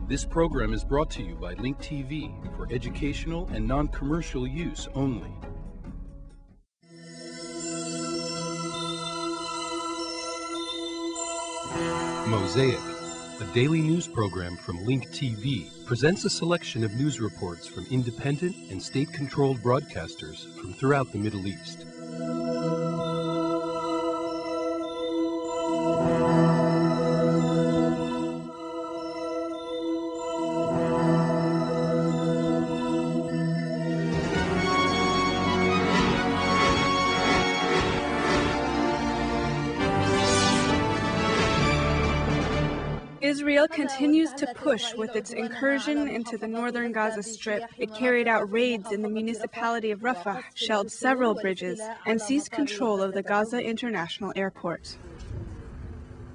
This program is brought to you by Link TV for educational and non-commercial use only. Mosaic, a daily news program from Link TV, presents a selection of news reports from independent and state-controlled broadcasters from throughout the Middle East. Israel continues to push with its incursion into the northern Gaza Strip. It carried out raids in the municipality of Rafah, shelled several bridges, and seized control of the Gaza International Airport.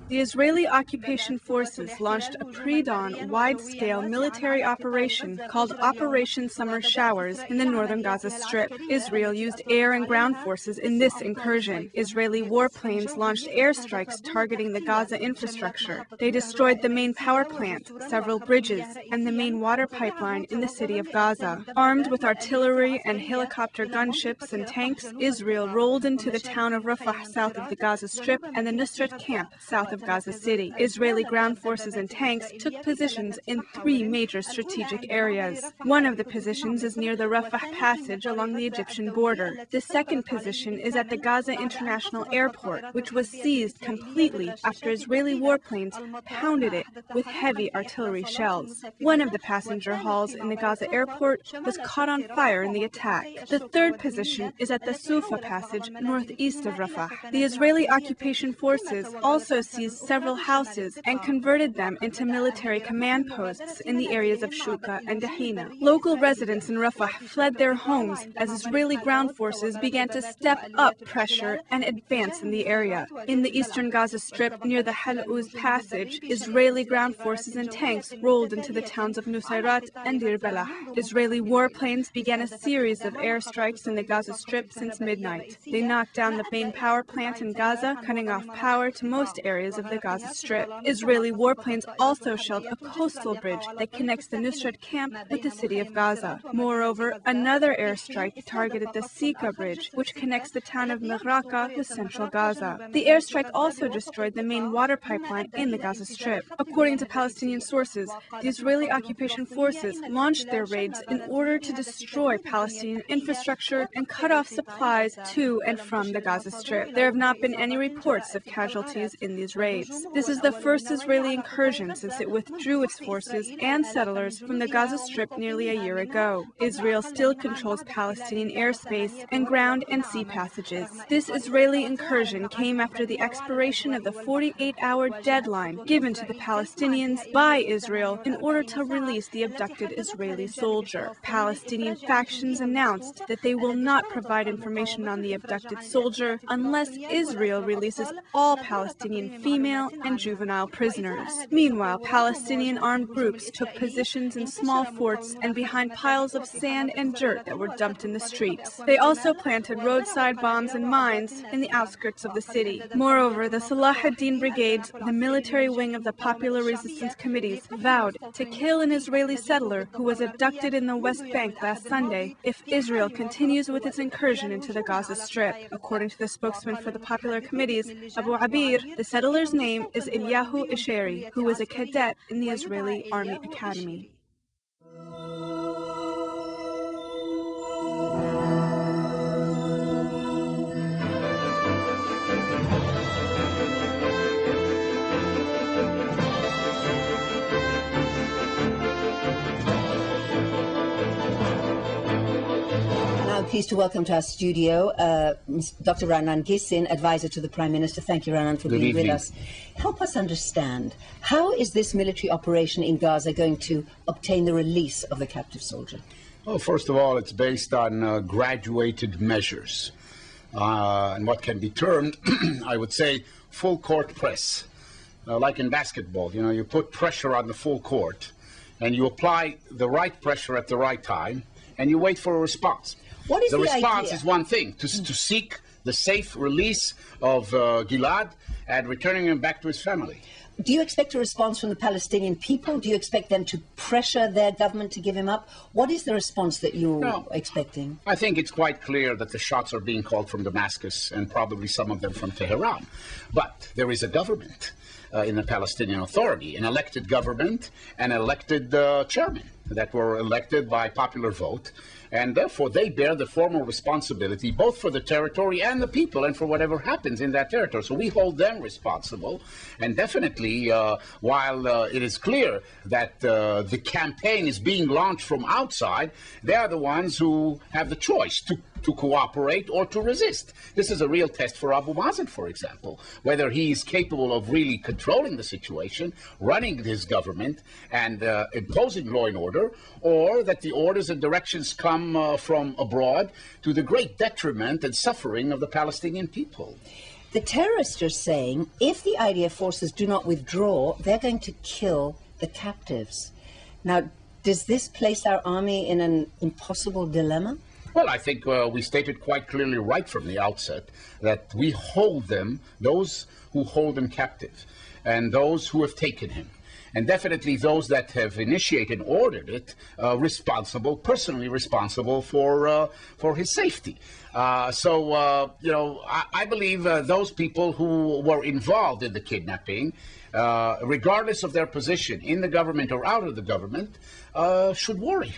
The Israeli occupation forces launched a pre-dawn, wide-scale military operation called Operation Summer Showers in the northern Gaza Strip. Israel used air and ground forces in this incursion. Israeli warplanes launched airstrikes targeting the Gaza infrastructure. They destroyed the main power plant, several bridges, and the main water pipeline in the city of Gaza. Armed with artillery and helicopter gunships and tanks, Israel rolled into the town of Rafah south of the Gaza Strip and the Nusrat camp south of Gaza City. Israeli ground forces and tanks took positions in 3 major strategic areas. One of the positions is near the Rafah passage along the Egyptian border. The second position is at the Gaza International Airport, which was seized completely after Israeli warplanes pounded it with heavy artillery shells. One of the passenger halls in the Gaza airport was caught on fire in the attack. The third position is at the Sufa passage northeast of Rafah. The Israeli occupation forces also seized several houses and converted them into military command posts in the areas of Shuka and Dahina. Local residents in Rafah fled their homes as Israeli ground forces began to step up pressure and advance in the area. In the eastern Gaza Strip near the Hal Uz passage, Israeli ground forces and tanks rolled into the towns of Nusayrat and Dir Balah. Israeli warplanes began a series of airstrikes in the Gaza Strip since midnight. They knocked down the main power plant in Gaza, cutting off power to most areas of the Gaza Strip. Israeli warplanes also shelled a coastal bridge that connects the Nusrat camp with the city of Gaza. Moreover, another airstrike targeted the Sika bridge, which connects the town of Megraka with central Gaza. The airstrike also destroyed the main water pipeline in the Gaza Strip. According to Palestinian sources, the Israeli occupation forces launched their raids in order to destroy Palestinian infrastructure and cut off supplies to and from the Gaza Strip. There have not been any reports of casualties in these raids. This is the first Israeli incursion since it withdrew its forces and settlers from the Gaza Strip nearly a year ago. Israel still controls Palestinian airspace and ground and sea passages. This Israeli incursion came after the expiration of the 48-hour deadline given to the Palestinians by Israel in order to release the abducted Israeli soldier. Palestinian factions announced that they will not provide information on the abducted soldier unless Israel releases all Palestinian female and juvenile prisoners. Meanwhile, Palestinian armed groups took positions in small forts and behind piles of sand and dirt that were dumped in the streets. They also planted roadside bombs and mines in the outskirts of the city. Moreover, the Salah ad-Din brigades, the military wing of the Popular Resistance Committees, vowed to kill an Israeli settler who was abducted in the West Bank last Sunday if Israel continues with its incursion into the Gaza Strip. According to the spokesman for the Popular Committees, Abu Abir, the settler's name is Eliyahu Isheri, who was a cadet in the Israeli Army Academy. Pleased to welcome to our studio Dr. Ehud Kissin, advisor to the Prime Minister. Thank you, Ranan, for being with us. Help us understand, how is this military operation in Gaza going to obtain the release of the captive soldier? Well, first of all, it's based on graduated measures and what can be termed, I would say, full court press. Like in basketball, you put pressure on the full court and you apply the right pressure at the right time and you wait for a response. What is the response idea? Is one thing, to seek the safe release of Gilad and returning him back to his family. Do you expect a response from the Palestinian people? Do you expect them to pressure their government to give him up? What is the response that you're expecting? I think it's quite clear that the shots are being called from Damascus and probably some of them from Tehran. But there is a government in the Palestinian Authority, an elected government and elected chairman that were elected by popular vote. And therefore, they bear the formal responsibility both for the territory and the people and for whatever happens in that territory. So we hold them responsible. And definitely, while it is clear that the campaign is being launched from outside, they are the ones who have the choice to cooperate or to resist. This is a real test for Abu Mazen, for example, whether he is capable of really controlling the situation, running his government, and imposing law and order, or that the orders and directions come from abroad to the great detriment and suffering of the Palestinian people. The terrorists are saying if the IDF forces do not withdraw, they're going to kill the captives. Now, does this place our army in an impossible dilemma? Well, I think we stated quite clearly right from the outset that we hold them, those who hold him captive, and those who have taken him, and definitely those that have initiated and ordered it, personally responsible for his safety. I believe those people who were involved in the kidnapping, regardless of their position in the government or out of the government, should worry.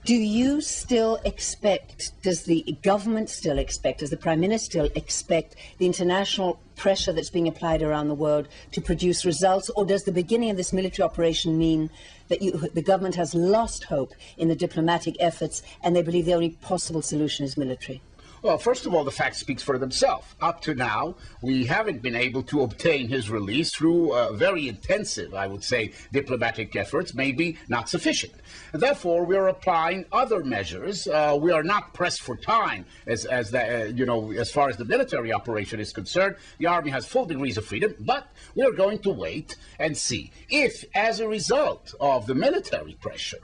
Do you still expect, does the government still expect, does the Prime Minister still expect the international pressure that's being applied around the world to produce results, or does the beginning of this military operation mean that the government has lost hope in the diplomatic efforts and they believe the only possible solution is military? Well, first of all, the fact speaks for themselves. Up to now, we haven't been able to obtain his release through very intensive, I would say, diplomatic efforts, maybe not sufficient. And therefore, we're applying other measures. We are not pressed for time as far as the military operation is concerned. The army has full degrees of freedom, but we're going to wait and see if, as a result of the military pressure,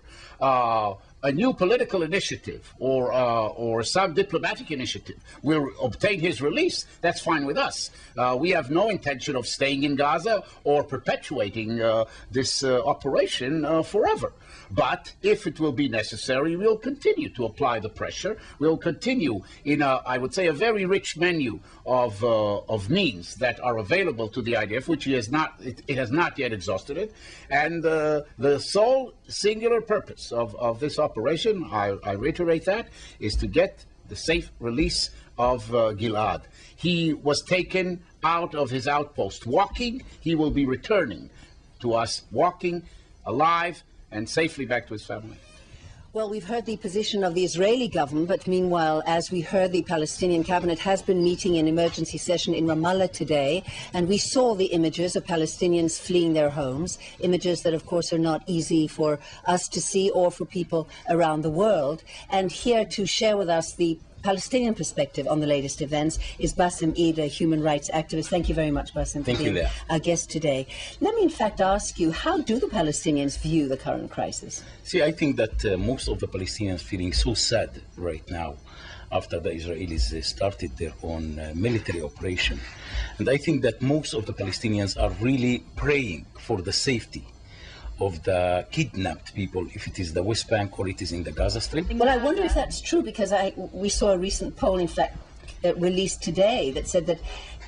a new political initiative or some diplomatic initiative will obtain his release, that's fine with us. We have no intention of staying in Gaza or perpetuating this operation forever. But if it will be necessary, we'll continue to apply the pressure. We'll continue in, I would say, a very rich menu of means that are available to the IDF, which it has not yet exhausted it. And the sole singular purpose of this operation, I reiterate that, is to get the safe release of Gilad. He was taken out of his outpost walking. He will be returning to us walking, alive, and safely back to his family. Well, we've heard the position of the Israeli government, but meanwhile, as we heard, the Palestinian cabinet has been meeting in emergency session in Ramallah today, and we saw the images of Palestinians fleeing their homes, images that, of course, are not easy for us to see or for people around the world. And here to share with us the Palestinian perspective on the latest events is Bassem Eid, a human rights activist. Thank you very much, Bassem, for being our guest today. Let me, in fact, ask you, how do the Palestinians view the current crisis? See, I think that most of the Palestinians feeling so sad right now after the Israelis started their own military operation. And I think that most of the Palestinians are really praying for the safety of the kidnapped people, if it is the West Bank or it is in the Gaza Strip. Well, I wonder if that's true, because we saw a recent poll, in fact, released today that said that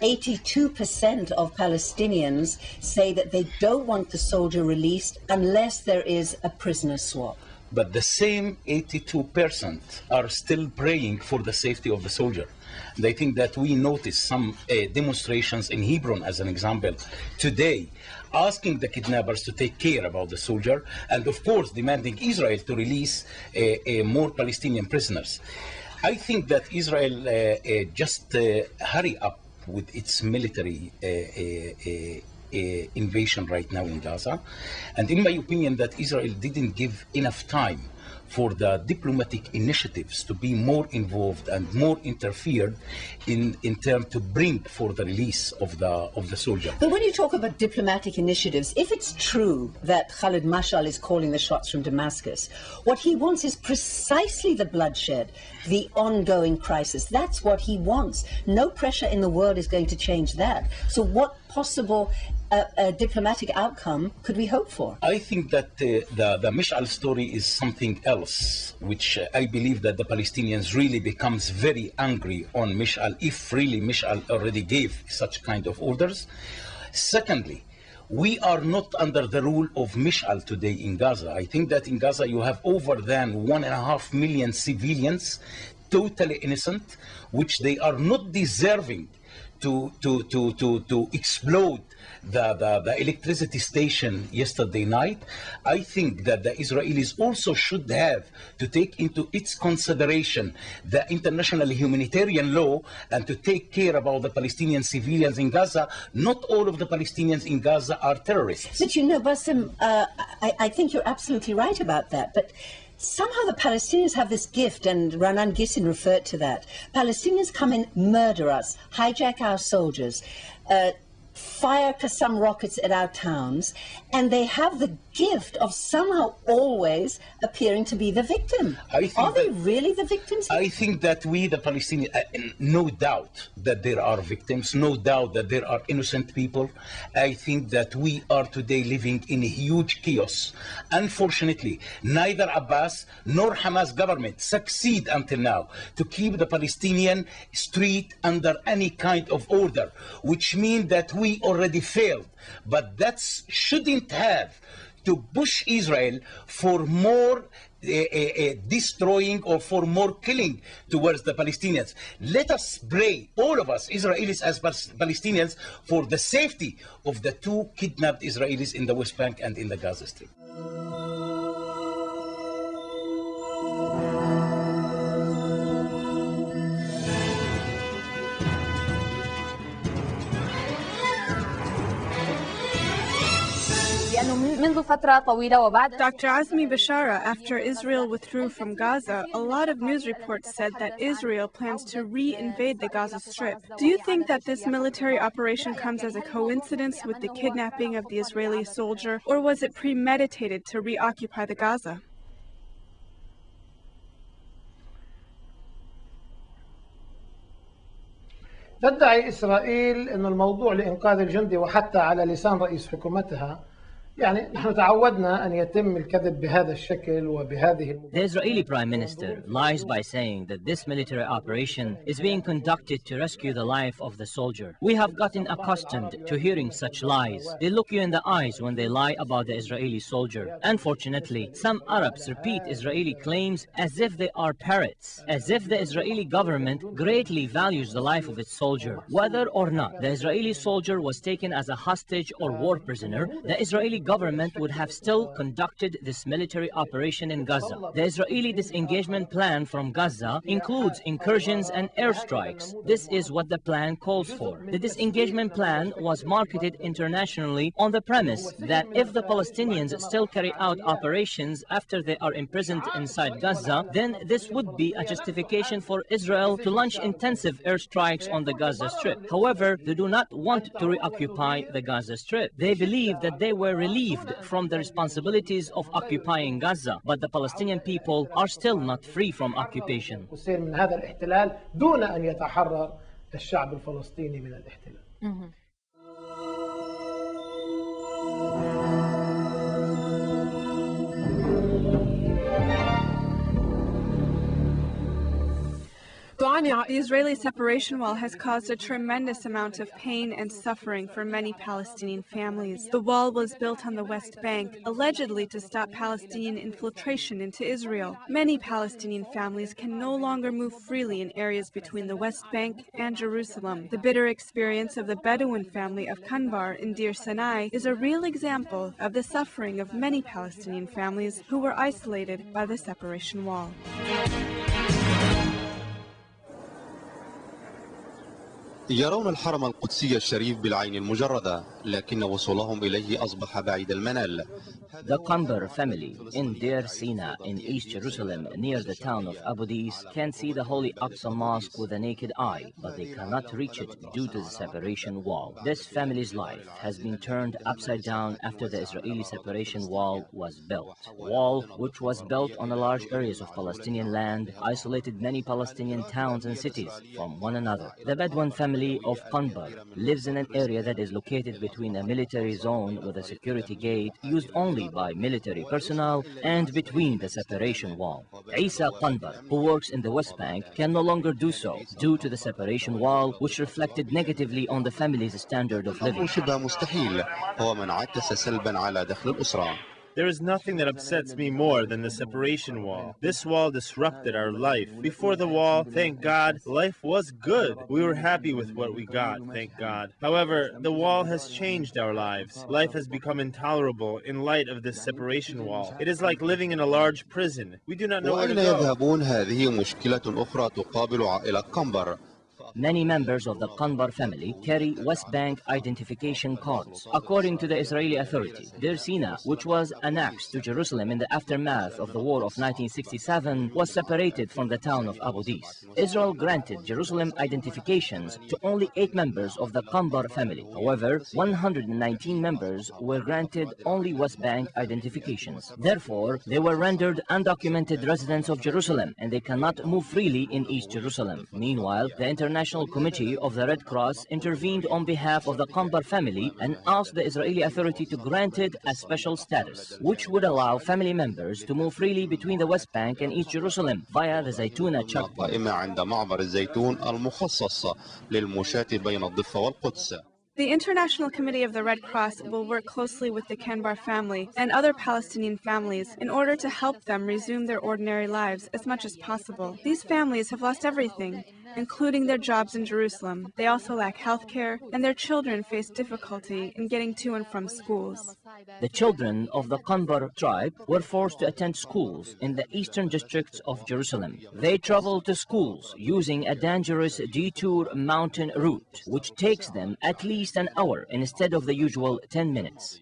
82% of Palestinians say that they don't want the soldier released unless there is a prisoner swap. But the same 82% are still praying for the safety of the soldier. And I think that we noticed some demonstrations in Hebron, as an example, today, asking the kidnappers to take care about the soldier, and of course demanding Israel to release more Palestinian prisoners. I think that Israel just hurry up with its military invasion right now in Gaza, and in my opinion that Israel didn't give enough time for the diplomatic initiatives to be more involved and more interfered in terms to bring for the release of the soldier. But when you talk about diplomatic initiatives, if it's true that Khalid Mashal is calling the shots from Damascus, what he wants is precisely the bloodshed, the ongoing crisis. That's what he wants. No pressure in the world is going to change that. So what possible diplomatic outcome could we hope for? I think that the Mish'al story is something else, which I believe that the Palestinians really becomes very angry on Mish'al, if really Mish'al already gave such kind of orders. Secondly, we are not under the rule of Mish'al today in Gaza. I think that in Gaza you have over than 1.5 million civilians, totally innocent, which they are not deserving to explode the electricity station yesterday night. I think that the Israelis also should have to take into its consideration the international humanitarian law and to take care about the Palestinian civilians in Gaza. Not all of the Palestinians in Gaza are terrorists. But you know, Bassem, I think you're absolutely right about that. But somehow the Palestinians have this gift, and Ra'nan Kissin referred to that. Palestinians come and murder us, hijack our soldiers, fire Qassam rockets at our towns, and they have the gift of somehow always appearing to be the victim. Are they really the victims? I think that we, the Palestinians, no doubt that there are victims, no doubt that there are innocent people. I think that we are today living in a huge chaos. Unfortunately, neither Abbas nor Hamas government succeed until now to keep the Palestinian street under any kind of order, which means that we already failed. But that shouldn't have to push Israel for more destroying or for more killing towards the Palestinians. Let us pray, all of us, Israelis as Palestinians, for the safety of the 2 kidnapped Israelis in the West Bank and in the Gaza Strip. Dr. Azmi Beshara, after Israel withdrew from Gaza, a lot of news reports said that Israel plans to re-invade the Gaza Strip. Do you think that this military operation comes as a coincidence with the kidnapping of the Israeli soldier, or was it premeditated to reoccupy the Gaza? تدعي إسرائيل أن الموضوع لإنقاذ الجندي وحتى على لسان رئيس حكومتها. نحن تعودنا أن يتم الكذب بهذا الشكل وبهذه The Israeli Prime Minister lies by saying that this military operation is being conducted to rescue the life of the soldier. We have gotten accustomed to hearing such lies. They look you in the eyes when they lie about the Israeli soldier. Unfortunately, some Arabs repeat Israeli claims as if they are parrots, as if the Israeli government greatly values the life of its soldier. Whether or not the Israeli soldier was taken as a hostage or war prisoner, the Israeli government would have still conducted this military operation in Gaza. The Israeli disengagement plan from Gaza includes incursions and airstrikes. This is what the plan calls for. The disengagement plan was marketed internationally on the premise that if the Palestinians still carry out operations after they are imprisoned inside Gaza, then this would be a justification for Israel to launch intensive airstrikes on the Gaza Strip. However, they do not want to reoccupy the Gaza Strip. They believe that they were relieved from the responsibilities of occupying Gaza, but the Palestinian people are still not free from occupation. من هذا الاحتلال دون أن يتحرر الشعب الفلسطيني من الاحتلال. The Israeli separation wall has caused a tremendous amount of pain and suffering for many Palestinian families. The wall was built on the West Bank, allegedly to stop Palestinian infiltration into Israel. Many Palestinian families can no longer move freely in areas between the West Bank and Jerusalem. The bitter experience of the Bedouin family of Kanbar in Deir Sinai is a real example of the suffering of many Palestinian families who were isolated by the separation wall. يرون الحرم القدسي الشريف بالعين المجردة لكن وصولهم إليه أصبح بعيد المنال. The Kanbar family in Deir Sinai in East Jerusalem near the town of Abu Dis can see the Holy Aqsa Mosque with a naked eye, but they cannot reach it due to the separation wall. This family's life has been turned upside down after the Israeli separation wall was built. A wall which was built on large areas of Palestinian land isolated many Palestinian towns and cities from one another. The Bedouin family family of Qanbar lives in an area that is located between a military zone with a security gate used only by military personnel and between the separation wall. Isa Qanbar, who works in the West Bank, can no longer do so due to the separation wall, which reflected negatively on the family's standard of living. There is nothing that upsets me more than the separation wall. This wall disrupted our life. Before the wall, thank God, life was good. We were happy with what we got, thank God. However, the wall has changed our lives. Life has become intolerable in light of this separation wall. It is like living in a large prison. We do not know where to go. Many members of the Qanbar family carry West Bank identification cards. According to the Israeli Authority, Deir Sina, which was annexed to Jerusalem in the aftermath of the war of 1967, was separated from the town of Abu Dis. Israel granted Jerusalem identifications to only 8 members of the Qanbar family. However, 119 members were granted only West Bank identifications. Therefore, they were rendered undocumented residents of Jerusalem, and they cannot move freely in East Jerusalem. Meanwhile, the International Committee of the Red Cross intervened on behalf of the Qanbar family and asked the Israeli Authority to grant it a special status, which would allow family members to move freely between the West Bank and East Jerusalem via the Zaytuna checkpoint. The International Committee of the Red Cross will work closely with the Qanbar family and other Palestinian families in order to help them resume their ordinary lives as much as possible. These families have lost everything, including their jobs in Jerusalem. They also lack health care, and their children face difficulty in getting to and from schools. The children of the Qanbar tribe were forced to attend schools in the eastern districts of Jerusalem. They travel to schools using a dangerous detour mountain route, which takes them at least an hour instead of the usual 10 minutes.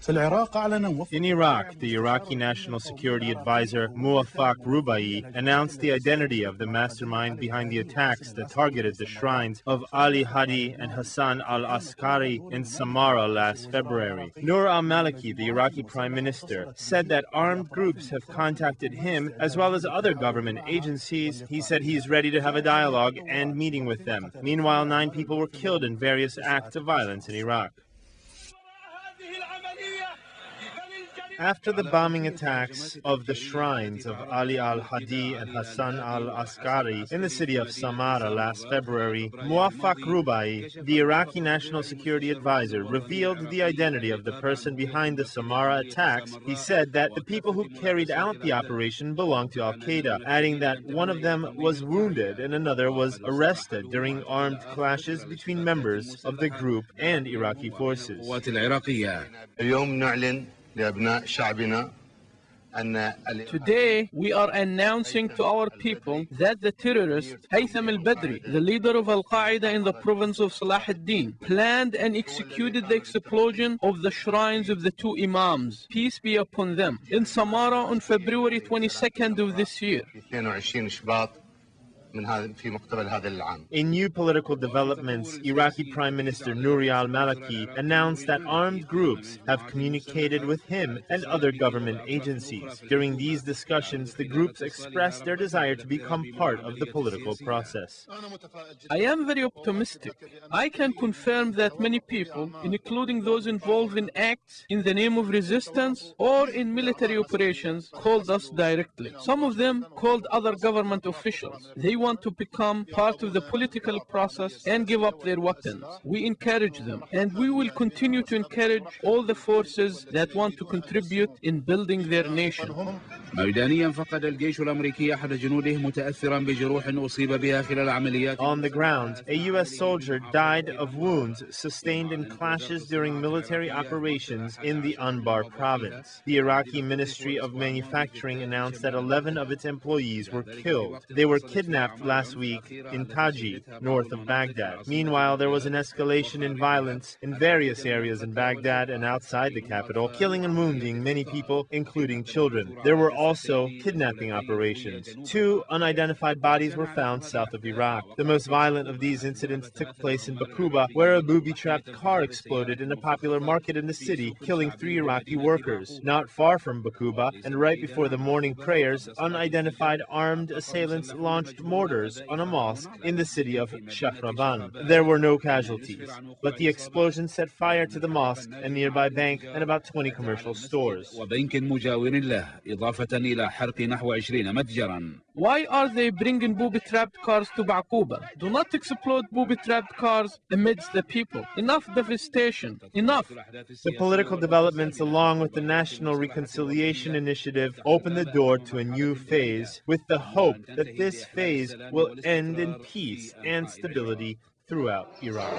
In Iraq, the Iraqi National Security Advisor Muwaffaq Rubai announced the identity of the mastermind behind the attacks that targeted the shrines of Ali Hadi and Hassan al-Askari in Samara last February. Noor al-Maliki, the Iraqi Prime Minister, said that armed groups have contacted him as well as other government agencies. He said he is ready to have a dialogue and meeting with them. Meanwhile, 9 people were killed in various acts of violence in Iraq. After the bombing attacks of the shrines of Ali al-Hadi and Hassan al-Askari in the city of Samara last February, Muwaffaq Rubai, the Iraqi National Security Advisor, revealed the identity of the person behind the Samara attacks. He said that the people who carried out the operation belonged to al-Qaeda, adding that one of them was wounded and another was arrested during armed clashes between members of the group and Iraqi forces. Today, we are announcing to our people that the terrorist Haytham al-Badri, the leader of Al-Qaeda in the province of Salah ad-Din, planned and executed the explosion of the shrines of the 2 imams, peace be upon them, in Samara on February 22nd of this year. In new political developments, Iraqi Prime Minister Nouri al-Maliki announced that armed groups have communicated with him and other government agencies. During these discussions, the groups expressed their desire to become part of the political process. I am very optimistic. I can confirm that many people, including those involved in acts in the name of resistance or in military operations, called us directly. Some of them called other government officials. They want to become part of the political process and give up their weapons. We encourage them, and we will continue to encourage all the forces that want to contribute in building their nation. ميدانيا فقد الجيش الأمريكي أحد جنوده متأثرا بجروح أصيب بها خلال عمليات. On the ground, a U.S. soldier died of wounds sustained in clashes during military operations in the Anbar province. The Iraqi Ministry of Manufacturing announced that 11 of its employees were killed. They were kidnapped kidnapped last week in Taji, north of Baghdad. Meanwhile, there was an escalation in violence in various areas in Baghdad and outside the capital, killing and wounding many people, including children. There were also kidnapping operations. 2 unidentified bodies were found south of Iraq. The most violent of these incidents took place in Bakuba, where a booby-trapped car exploded in a popular market in the city, killing 3 Iraqi workers. Not far from Bakuba, and right before the morning prayers, unidentified armed assailants launched mortars on a mosque in the city of Shahraban. There were no casualties, but the explosion set fire to the mosque, a nearby bank, and about 20 commercial stores. Why are they bringing booby-trapped cars to Bakuba? Do not explode booby-trapped cars amidst the people. Enough devastation. Enough. The political developments, along with the National Reconciliation Initiative, open the door to a new phase, with the hope that this phase will end in peace and stability throughout Iraq.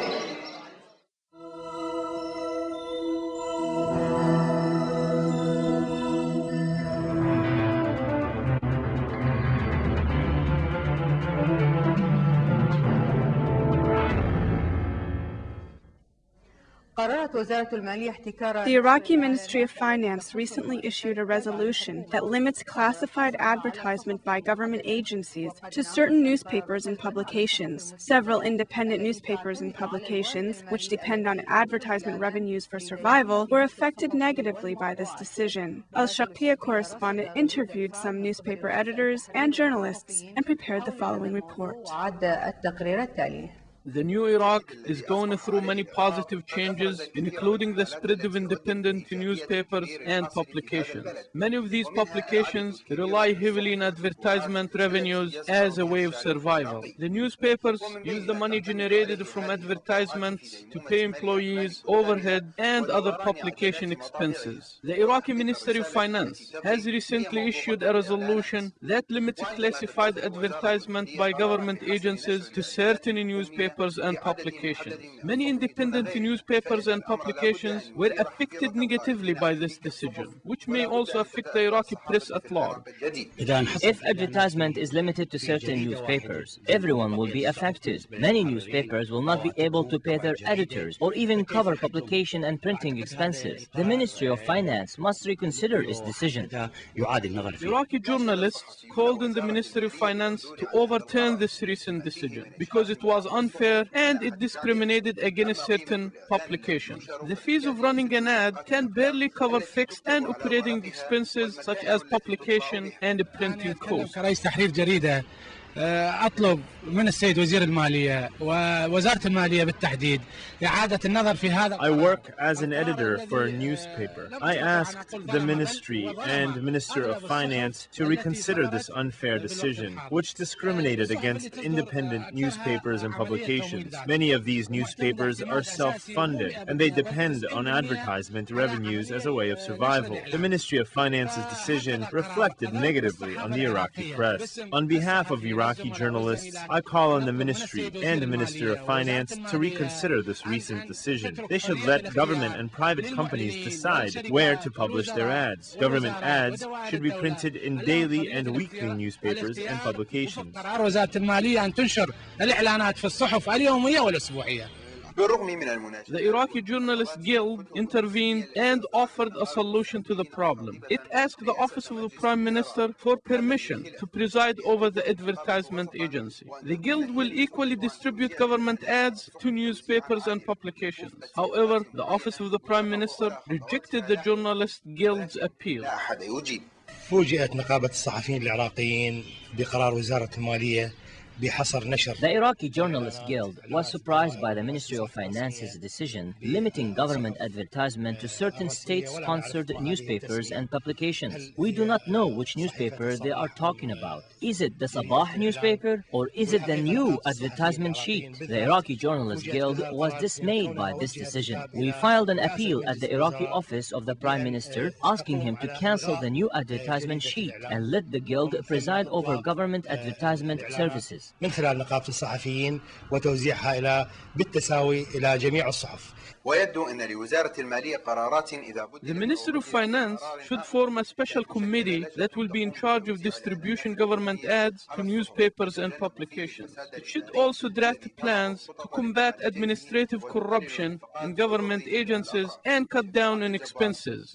The Iraqi Ministry of Finance recently issued a resolution that limits classified advertisement by government agencies to certain newspapers and publications. Several independent newspapers and publications, which depend on advertisement revenues for survival, were affected negatively by this decision. Al-Sharqiyya correspondent interviewed some newspaper editors and journalists and prepared the following report. The new Iraq is going through many positive changes, including the spread of independent newspapers and publications. Many of these publications rely heavily on advertisement revenues as a way of survival. The newspapers use the money generated from advertisements to pay employees, overhead, and other publication expenses. The Iraqi Ministry of Finance has recently issued a resolution that limits classified advertisement by government agencies to certain newspapers and publications. Many independent newspapers and publications were affected negatively by this decision, which may also affect the Iraqi press at large. If advertisement is limited to certain newspapers, everyone will be affected. Many newspapers will not be able to pay their editors or even cover publication and printing expenses. The Ministry of Finance must reconsider its decision. Iraqi journalists called on the Ministry of Finance to overturn this recent decision because it was unfair and it discriminated against certain publications. The fees of running an ad can barely cover fixed and operating expenses such as publication and printing costs. أطلب من السيد وزير المالية ووزارة المالية بالتحديد إعادة النظر في هذا. I work as an editor for a newspaper. I asked the ministry and Minister of Finance to reconsider this unfair decision, which discriminated against independent newspapers and publications. Many of these newspapers are self-funded, and they depend on advertisement revenues as a way of survival. The Ministry of Finance's decision reflected negatively on the Iraqi press. On behalf of Iraqi journalists, I call on the Ministry and the Minister of Finance to reconsider this recent decision. They should let government and private companies decide where to publish their ads. Government ads should be printed in daily and weekly newspapers and publications. The Iraqi Journalist Guild intervened and offered a solution to the problem. It asked the Office of the Prime Minister for permission to preside over the advertisement agency. The Guild will equally distribute government ads to newspapers and publications. However, the Office of the Prime Minister rejected the Journalist Guild's appeal. فوجئت نقابة الصحفيين العراقيين بقرار وزارة المالية The Iraqi Journalist Guild was surprised by the Ministry of Finance's decision limiting government advertisement to certain state-sponsored newspapers and publications. We do not know which newspaper they are talking about. Is it the Sabah newspaper or is it the new advertisement sheet? The Iraqi Journalist Guild was dismayed by this decision. We filed an appeal at the Iraqi office of the Prime Minister asking him to cancel the new advertisement sheet and let the Guild preside over government advertisement services. States. من خلال نقابة الصحفيين وتوزيعها بالتساوي إلى جميع الصحف. The Minister of Finance should form a special committee that will be in charge of distribution government ads to newspapers and publications. It should also draft plans to combat administrative corruption in government agencies and cut down on expenses.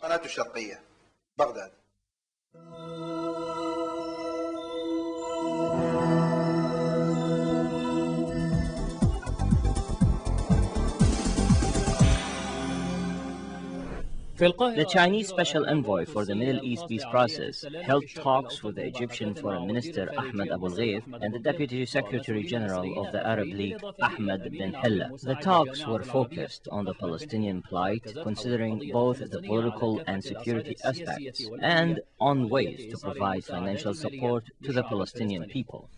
The Chinese Special Envoy for the Middle East peace process held talks with the Egyptian Foreign Minister Ahmed Abulghait and the Deputy Secretary General of the Arab League Ahmed bin Hilla. The talks were focused on the Palestinian plight, considering both the political and security aspects, and on ways to provide financial support to the Palestinian people.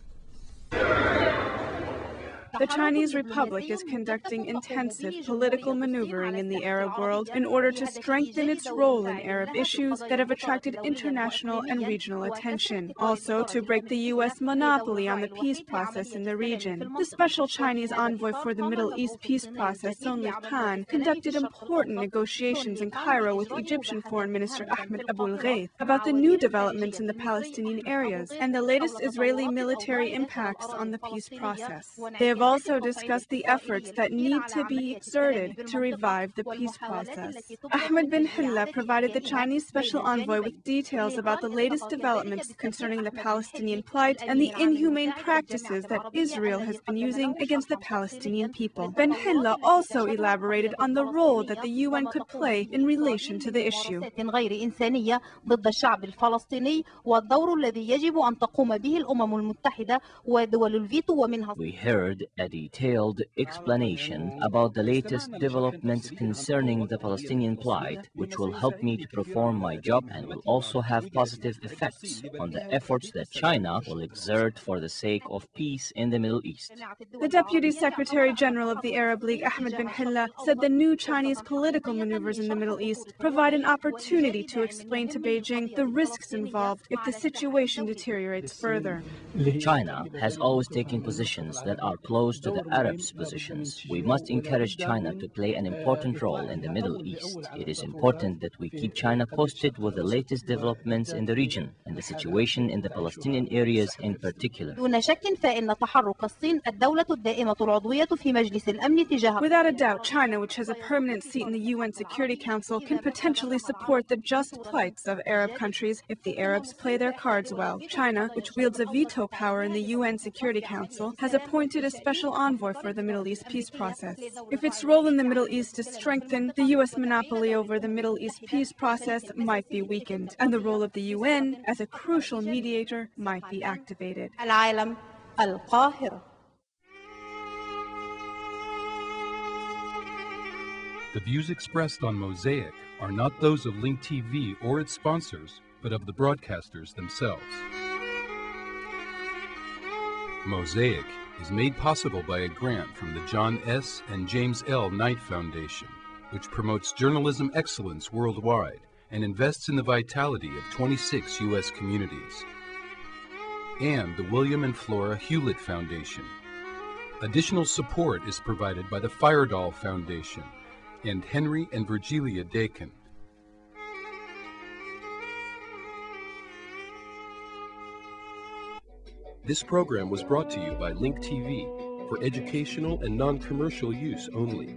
The Chinese Republic is conducting intensive political maneuvering in the Arab world in order to strengthen its role in Arab issues that have attracted international and regional attention. Also, to break the U.S. monopoly on the peace process in the region. The special Chinese envoy for the Middle East peace process, Sonli Khan, conducted important negotiations in Cairo with Egyptian Foreign Minister Ahmed Abulghait about the new developments in the Palestinian areas and the latest Israeli military impacts on the peace process. They have also discussed the efforts that need to be exerted to revive the peace process. Ahmed bin Hilla provided the Chinese special envoy with details about the latest developments concerning the Palestinian plight and the inhumane practices that Israel has been using against the Palestinian people. Bin Hilla also elaborated on the role that the UN could play in relation to the issue. We heard a detailed explanation about the latest developments concerning the Palestinian plight, which will help me to perform my job and will also have positive effects on the efforts that China will exert for the sake of peace in the Middle East. The Deputy Secretary General of the Arab League, Ahmed bin Hilla, said the new Chinese political maneuvers in the Middle East provide an opportunity to explain to Beijing the risks involved if the situation deteriorates further. China has always taken positions that are close to the Arabs' positions. We must encourage China to play an important role in the Middle East. It is important that we keep China posted with the latest developments in the region and the situation in the Palestinian areas in particular. Without a doubt, China, which has a permanent seat in the UN Security Council, can potentially support the just plights of Arab countries if the Arabs play their cards well. China, which wields a veto power in the UN Security Council, has appointed a special envoy for the Middle East peace process. If its role in the Middle East is strengthened, the U.S. monopoly over the Middle East peace process might be weakened, and the role of the UN as a crucial mediator might be activated. The views expressed on Mosaic are not those of Link TV or its sponsors, but of the broadcasters themselves. Mosaic is made possible by a grant from the John S. and James L. Knight Foundation, which promotes journalism excellence worldwide and invests in the vitality of 26 U.S. communities, and the William and Flora Hewlett Foundation. Additional support is provided by the Firedoll Foundation and Henry and Virgilia Dakin. This program was brought to you by Link TV for educational and non-commercial use only.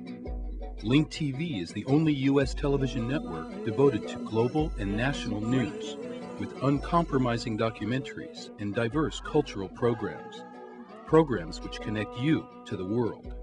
Link TV is the only U.S. television network devoted to global and national news, with uncompromising documentaries and diverse cultural programs which connect you to the world.